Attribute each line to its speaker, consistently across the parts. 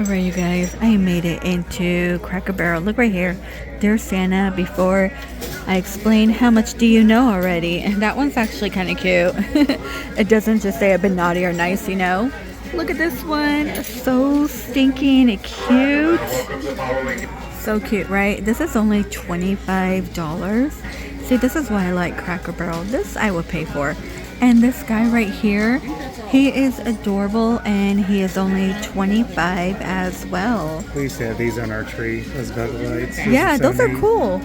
Speaker 1: Alright, you guys, I made it into Cracker Barrel. Look right here. There's Santa before I explain how much do you know already. And that one's actually kind of cute. It doesn't just say I've been naughty or nice, you know. Look at this one. So stinking cute. So cute, right? This is only $25. See, this is why I like Cracker Barrel. This I would pay for. And this guy right here, he is adorable and he is only 25 as well.
Speaker 2: We used to have these on our tree, those bug lights.
Speaker 1: Yeah, those are cool.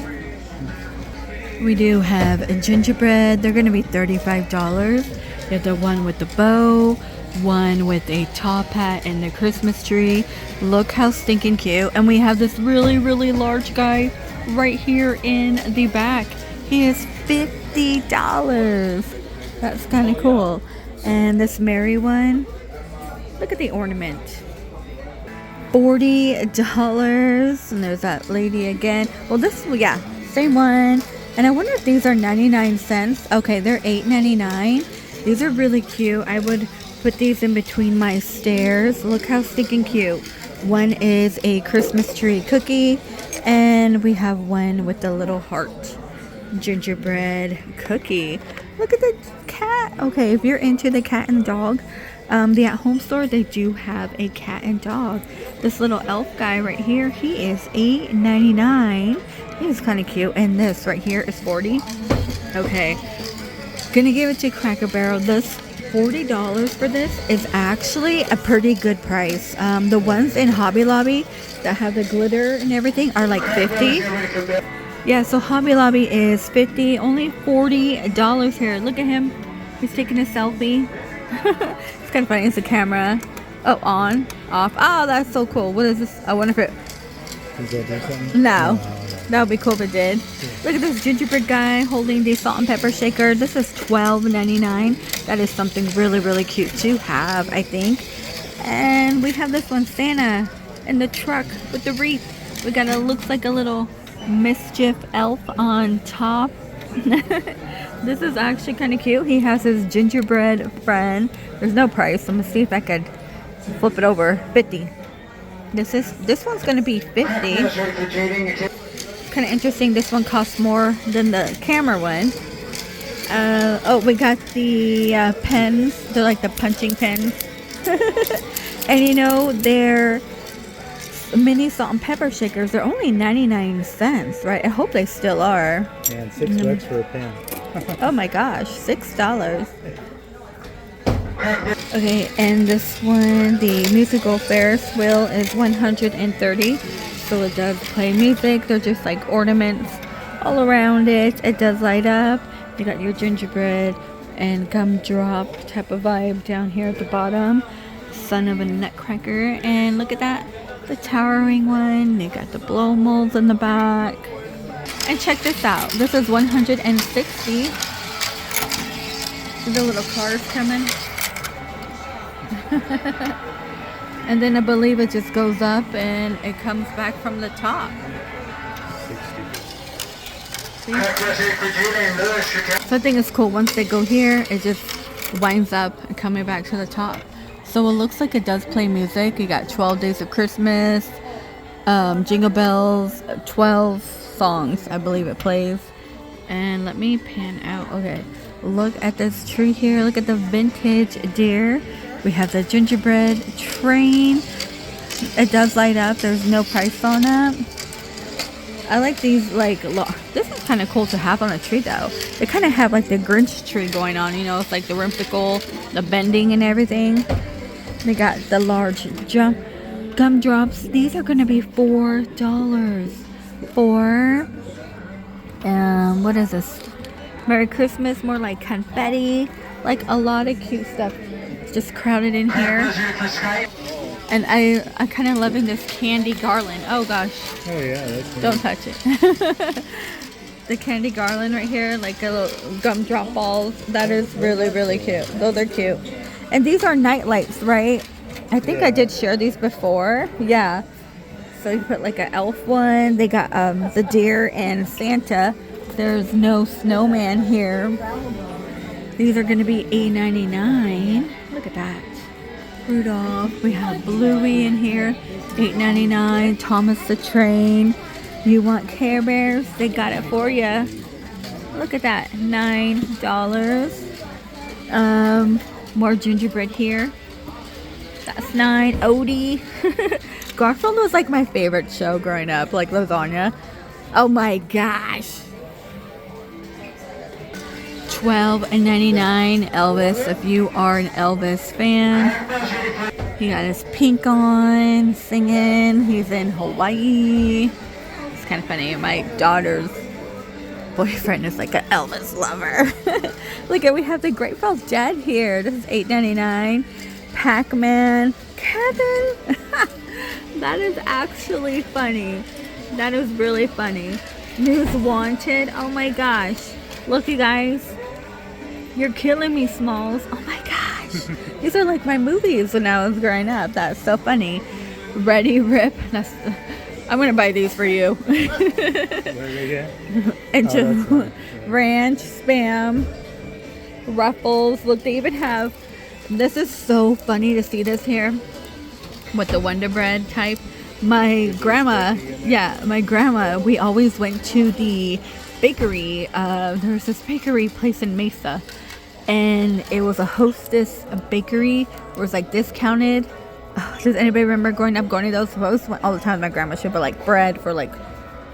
Speaker 1: We do have a gingerbread. They're going to be $35. You have the one with the bow, one with a top hat and the Christmas tree. Look how stinking cute. And we have this really, really large guy right here in the back. He is $50. That's kind of cool. And this Mary one, look at the ornament. $40. And there's that lady again. Well, this, yeah, same one. And I wonder if these are 99 cents. Okay, they're $8.99. These are really cute. I would put these in between my stairs. Look how stinking cute. One is a Christmas tree cookie. And we have one with the little heart gingerbread cookie. Look at the cat. Okay, if you're into the cat and dog, the at-home store, they do have a cat and dog. This little elf guy right here, he is $8.99. He's kind of cute. And this right here is $40. Okay, gonna give it to Cracker Barrel. This $40 for this is actually a pretty good price. The ones in Hobby Lobby that have the glitter and everything are like $50. Yeah, so Hobby Lobby is $50, only $40 here. Look at him. He's taking a selfie. It's kind of funny. It's a camera. Oh, on, off. Oh, that's so cool. What is this? I wonder if it...
Speaker 2: Does that do something?
Speaker 1: No. That would be cool if it did. Look at this gingerbread guy holding the salt and pepper shaker. This is $12.99. That is something really, really cute to have, I think. And we have this one, Santa, in the truck with the wreath. We got a, looks like a little mischief elf on top. This is actually kind of cute. He has his gingerbread friend. There's no price. I'm gonna see if I could flip it over. 50. This one's gonna be 50. Kind of interesting. This one costs more than the camera one. Oh, we got the pens. They're like the punching pens. And you know, they're mini salt and pepper shakers. They're only 99 cents, right? I hope they still are.
Speaker 2: Yeah, and $6 for a pen.
Speaker 1: Oh my gosh, $6. Okay, and this one, the musical Ferris wheel, is 130. So it does play music. They're just like ornaments all around it. It does light up. You got your gingerbread and gumdrop type of vibe down here at the bottom. Son of a nutcracker. And look at that, the towering one. They got the blow molds in the back. And check this out. This is 160. See the little cars coming? And then I believe it just goes up and it comes back from the top. 60. So I think it's cool. Once they go here, it just winds up and coming back to the top. So it looks like it does play music. You got 12 Days of Christmas, Jingle Bells, 12 songs, I believe it plays. And let me pan out. Okay, look at this tree here. Look at the vintage deer. We have the gingerbread train. It does light up. There's no price on that. I like these, like, this is kind of cool to have on a tree though. They kind of have like the Grinch tree going on, you know, it's like the whimsical, the bending and everything. They got the large gumdrops. These are going to be $4 for, what is this? Merry Christmas, more like confetti, like a lot of cute stuff just crowded in here. And I kind of loving this candy garland. Oh gosh.
Speaker 2: Oh yeah, that's nice.
Speaker 1: Don't touch it. The candy garland right here, like a little gumdrop balls. That is really, really cute. Those are cute. And these are night lights, right? I think I did share these before. Yeah. So you put like an elf one. They got the deer and Santa. There's no snowman here. These are going to be $8.99. Look at that. Rudolph. We have Bluey in here, $8.99. Thomas the Train. You want Care Bears? They got it for you. Look at that, $9. More gingerbread here. That's $9. Odie. Garfield was like my favorite show growing up, like lasagna. Oh my gosh. $12.99. Elvis, if you are an Elvis fan. He got his pink on, singing. He's in Hawaii. It's kind of funny. My daughter's boyfriend is like an Elvis lover. Look at, we have the Grateful Dead here. This is $8.99. Pac-Man. Kevin. That is actually funny. That is really funny. News Wanted. Oh my gosh. Look, you guys. You're killing me, Smalls. Oh my gosh. These are like my movies when I was growing up. That's so funny. Ready, Rip. That's, I'm going to buy these for you.
Speaker 2: Where are they at?
Speaker 1: And Ranch, Spam, Ruffles. Look, they even have, this is so funny to see this here with the Wonder Bread type. My grandma, we always went to the bakery. There was this bakery place in Mesa, and it was a Hostess bakery. It was like discounted. Does anybody remember growing up going to those? I always went all the time. My grandma should buy like bread for like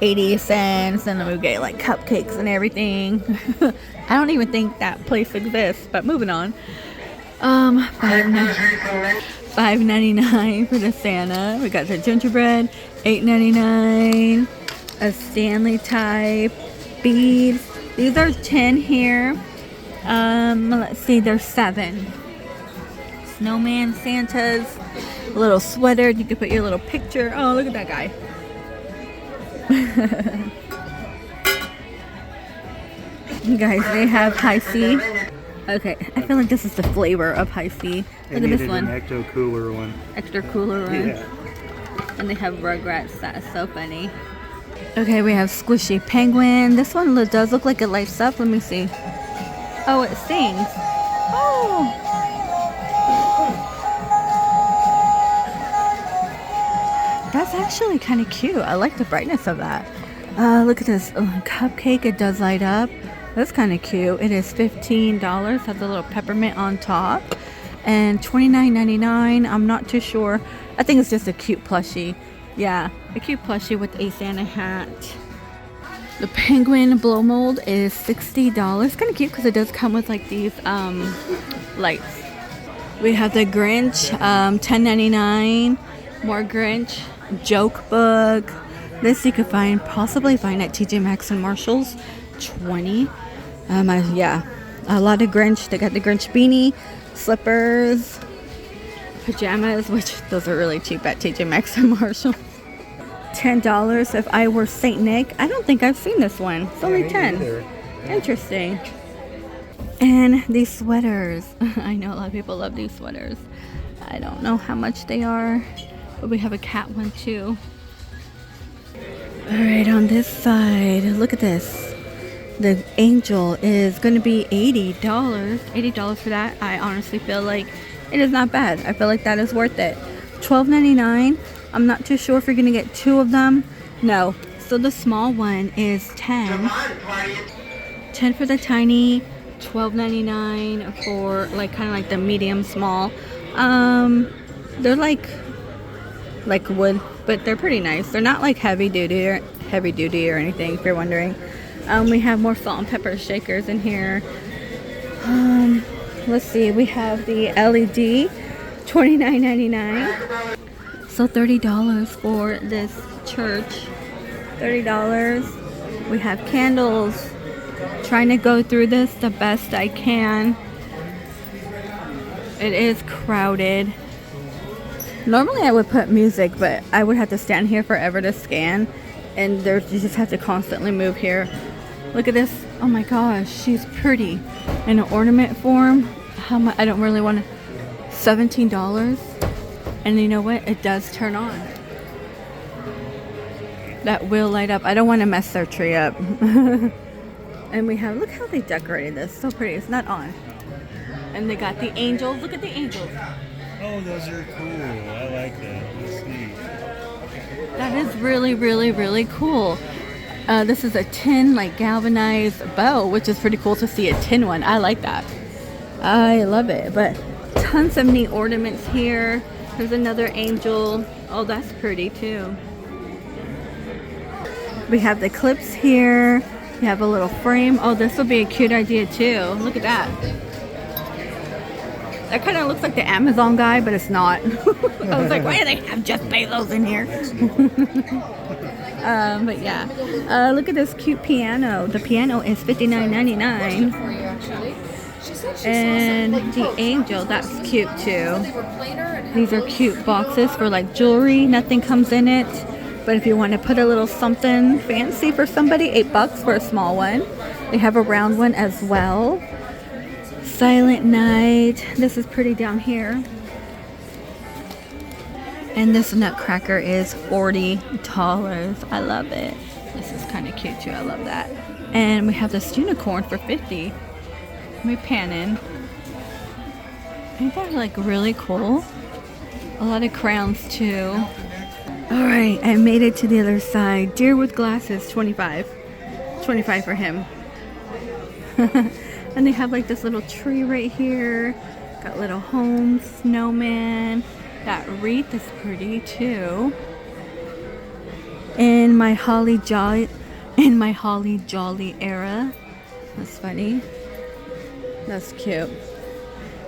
Speaker 1: 80 cents, and then we would get like cupcakes and everything. I don't even think that place exists, but moving on. $5.99 for the Santa. We got the gingerbread, $8.99. A Stanley type. Beads. These are 10 here. Let's see, there's 7. Snowman, Santas, a little sweater. You can put your little picture. Oh, look at that guy. You guys, they have High C. Okay, I feel like this is the flavor of High C. Look at this one.
Speaker 2: An extra cooler one.
Speaker 1: Extra cooler one.
Speaker 2: Yeah.
Speaker 1: And they have Rugrats. That's so funny. Okay, we have Squishy Penguin. This one does look like it lights up. Let me see. Oh, it sings. Oh. That's actually kind of cute. I like the brightness of that. Look at this cupcake. It does light up. That's kind of cute. It is $15. Has a little peppermint on top. And $29.99. I'm not too sure. I think it's just a cute plushie. Yeah, a cute plushie with a Santa hat. The penguin blow mold is $60. Kind of cute because it does come with like these lights. We have the Grinch, $10.99. More Grinch. Joke book. This you could possibly find at TJ Maxx and Marshalls. $20. Yeah, a lot of Grinch. They got the Grinch beanie, slippers, pajamas, which those are really cheap at TJ Maxx and Marshall. $10 if I were Saint Nick. I don't think I've seen this one. It's only 10. Interesting. And these sweaters. I know a lot of people love these sweaters. I don't know how much they are, but we have a cat one too. All right, on this side, look at this. The angel is going to be $80. $80 for that. I honestly feel like it is not bad. I feel like that is worth it. $12.99. I'm not too sure if you're going to get 2 of them. No. So the small one is 10. 10 for the tiny. $12.99 for like kind of like the medium small. They're like wood, but they're pretty nice. They're not like heavy duty or anything, if you're wondering. We have more salt and pepper shakers in here. Let's see, we have the LED, $29.99. So $30 for this church. $30. We have candles. Trying to go through this the best I can. It is crowded. Normally I would put music, but I would have to stand here forever to scan, and you just have to constantly move here. Look at this. Oh my gosh, she's pretty. In an ornament form. How much? I don't really want to. $17. And you know what? It does turn on. That will light up. I don't want to mess their tree up. And we have, look how they decorated this. So pretty. It's not on. And they got the angels. Look at the angels.
Speaker 2: Oh, those are cool. I like that. That's neat.
Speaker 1: That is really, really, really cool. This is a tin, like galvanized bow, which is pretty cool to see a tin one. I like that. I love it. But tons of neat ornaments here. There's another angel. Oh, that's pretty too. We have the clips here. We have a little frame. Oh, this will be a cute idea too. Look at that. That kind of looks like the Amazon guy, but it's not. I was like, why do they have Jeff Bezos in here? But yeah, look at this cute piano. The piano is $59.99. And the angel, that's cute too. These are cute boxes for like jewelry. Nothing comes in it. But if you want to put a little something fancy for somebody, $8 for a small one. They have a round one as well. Silent Night. This is pretty down here. And this nutcracker is $40. I love it. This is kind of cute too. I love that. And we have this unicorn for $50. Let me pan in. Ain't that like really cool? A lot of crowns too. Alright, I made it to the other side. Deer with glasses, 25. 25 for him. And they have like this little tree right here. Got little home, snowman. That wreath is pretty too. In my holly jolly era. That's funny. That's cute.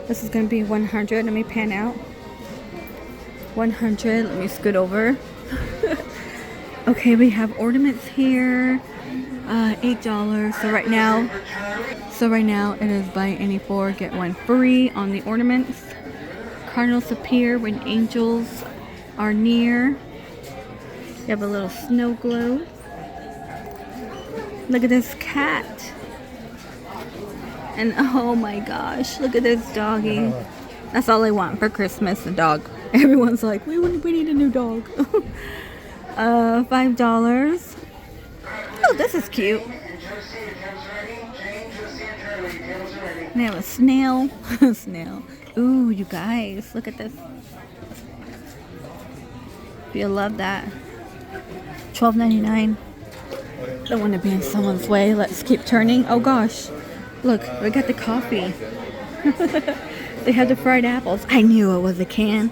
Speaker 1: This is gonna be 100. Let me pan out. 100. Let me scoot over. Okay, we have ornaments here. $8. So right now it is buy any 4 get 1 free on the ornaments. Cardinals appear when angels are near. You have a little snow globe. Look at this cat. And oh my gosh, look at this doggy. That's all I want for Christmas, a dog. Everyone's like, we need a new dog. $5. Oh, this is cute. They have a snail. Snail. Ooh, you guys, look at this. You'll love that. $12.99. Don't want to be in someone's way. Let's keep turning. Oh gosh. Look, we got the coffee. They have the fried apples. I knew it was a can.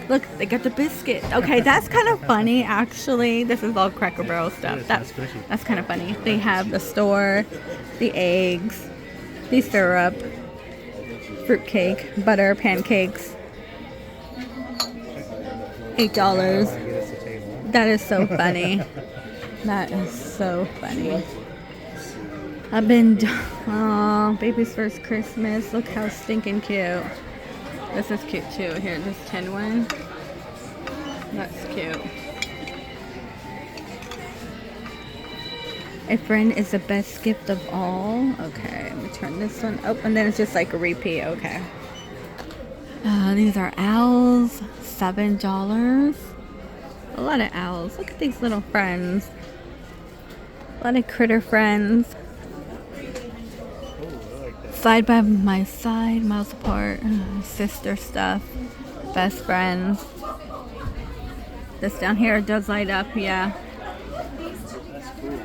Speaker 1: Look, they got the biscuit. Okay, that's kind of funny, actually. This is all Cracker Barrel stuff. That's kind of funny. They have the store, the eggs, the syrup, fruitcake, butter, pancakes. $8. That is so funny. That is so funny. I've been, oh, baby's first Christmas. Look how stinking cute. This is cute too. Here, this tin one. That's cute. A friend is the best gift of all. Okay, let me turn this one up. And then it's just like a repeat. Okay. These are owls. $7. A lot of owls. Look at these little friends. A lot of critter friends. Side by my side, miles apart. Sister stuff. Best friends. This down here does light up, yeah.
Speaker 2: That's cool.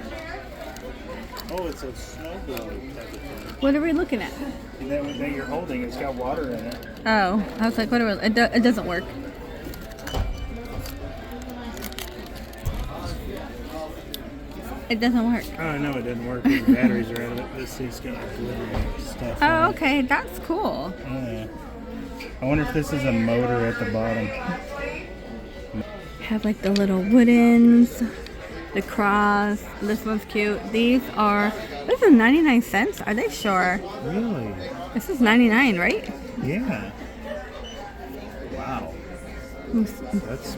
Speaker 2: Oh, it's a snow globe type of thing.
Speaker 1: What are we looking at?
Speaker 2: And that one that you're holding, it's got water in it.
Speaker 1: Oh, I was like, what are we? It doesn't work. It doesn't work.
Speaker 2: Oh, no, it doesn't work. The batteries are out of it. This thing's got glitter stuff.
Speaker 1: Oh, okay, that's cool.
Speaker 2: Yeah. I wonder if this is a motor at the bottom.
Speaker 1: Have like the little woodens, the cross. This one's cute. This is 99 cents. Are they sure?
Speaker 2: Really?
Speaker 1: This is 99, right?
Speaker 2: Yeah. Wow.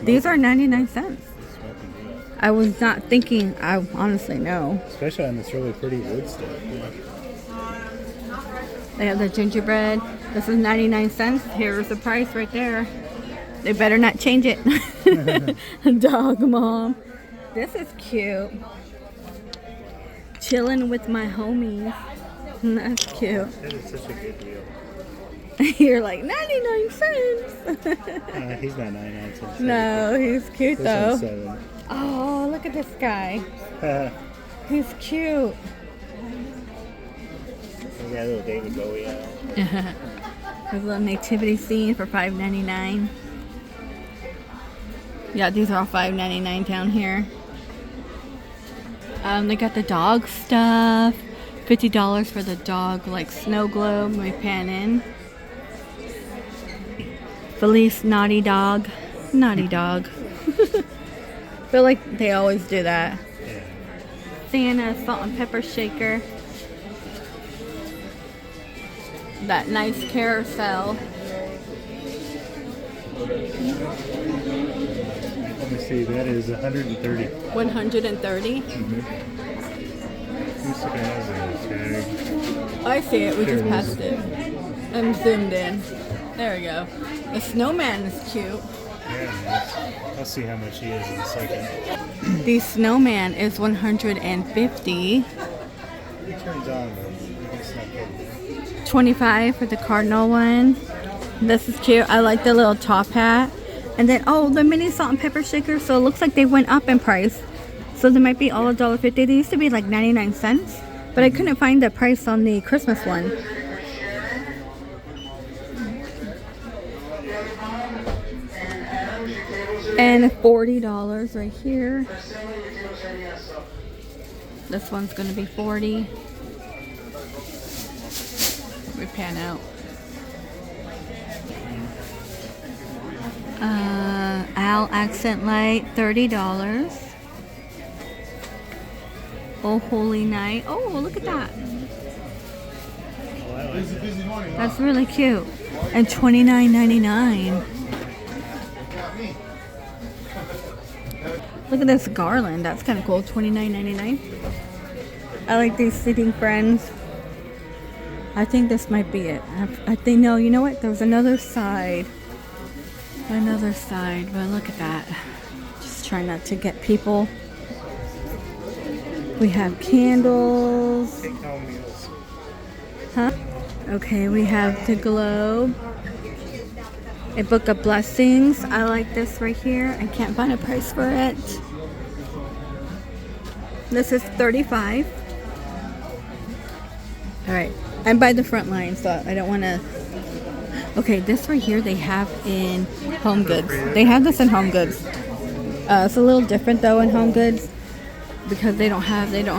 Speaker 1: These are 99 cents. I was not thinking. I honestly know.
Speaker 2: Especially on this really pretty wood stuff. Yeah.
Speaker 1: They have the gingerbread. This is 99 cents. Here's the price right there. They better not change it. Dog mom. This is cute. Chilling with my homies. That's cute.
Speaker 2: That is such a good deal.
Speaker 1: You're like 99 cents.
Speaker 2: He's not 99 cents.
Speaker 1: No, he's cute
Speaker 2: This
Speaker 1: though.
Speaker 2: one's 7.
Speaker 1: Oh, look at this guy. He's cute.
Speaker 2: We got a little David Bowie out.
Speaker 1: There's a little nativity scene for $5.99. Yeah, these are all $5.99 down here. They got the dog stuff. $50 for the dog, like snow globe. Let me pan in. Felice Naughty Dog. Naughty Dog. Feel like they always do that.
Speaker 2: Yeah.
Speaker 1: Santa salt and pepper shaker. That nice carousel.
Speaker 2: Let me see, that is 130.
Speaker 1: 130.
Speaker 2: Who's looking at the tag?
Speaker 1: I see it. We
Speaker 2: There
Speaker 1: just
Speaker 2: it
Speaker 1: passed it. I'm zoomed in. There we go. The snowman is cute.
Speaker 2: Yeah, I'll see how much he is in a second.
Speaker 1: The snowman is 150.
Speaker 2: He turns on though. It's not good.
Speaker 1: 25 for the cardinal one. This is cute. I like the little top hat. And then, oh, the mini salt and pepper shaker. So it looks like they went up in price. So they might be all $1.50. They used to be like 99 cents. But I couldn't find the price on the Christmas one. And $40 right here. This one's going to be 40. We pan out. Al Accent Light, $30. Oh Holy Night. Oh, look at that. That's really cute. And $29.99. Look at this garland. That's kind of cool. $29.99. I like these Seating Friends. I think this might be it. I think, no, you know what? There was another side. Another side, but look at that. Just try not to get people. We have candles.
Speaker 2: Take home meals.
Speaker 1: Huh? Okay, we have the globe. A book of blessings. I like this right here. I can't find a price for it. This is $35. Alright, I'm by the front line, so I don't want to... Okay, this right here they have in Home Goods. They have this in Home Goods. It's a little different though in Home Goods because they don't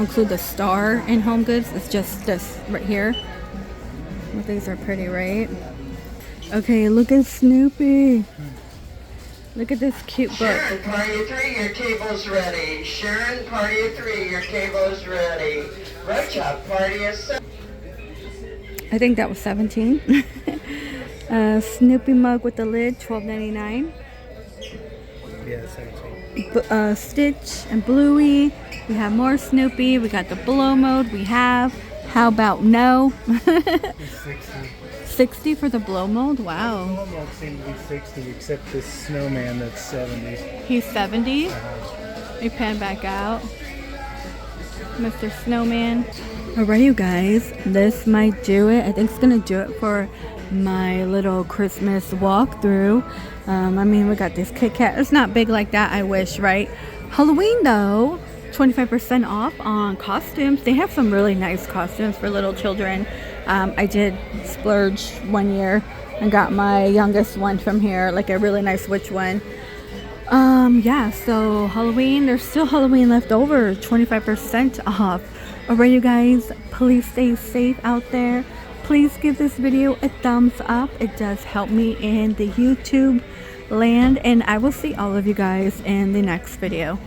Speaker 1: include the star in Home Goods. It's just this right here. Well, these are pretty, right? Okay, look at Snoopy. Look at this cute book.
Speaker 3: Sharon, party of 3, your table's ready. Sharon, party of 3, your table's ready. Right chop, party of 7.
Speaker 1: I think that was 17. Snoopy mug with the lid, $12.99.
Speaker 2: Yeah, 17.
Speaker 1: Stitch and Bluey. We have more Snoopy. We got the blow mode. We have How About No?
Speaker 2: 60.
Speaker 1: 60 for the blow mold? Wow.
Speaker 2: All of them seem to be 60 except this snowman that's 70.
Speaker 1: He's 70. We pan back out. Mr. Snowman. Alright, you guys. This might do it. I think it's going to do it for my little Christmas walkthrough. I mean, we got this Kit Kat. It's not big like that, I wish, right? Halloween, though, 25% off on costumes. They have some really nice costumes for little children. I did splurge one year and got my youngest one from here, like a really nice witch one. Yeah, so Halloween, there's still Halloween left over, 25% off. Alright, you guys, please stay safe out there. Please give this video a thumbs up. It does help me in the YouTube land, and I will see all of you guys in the next video.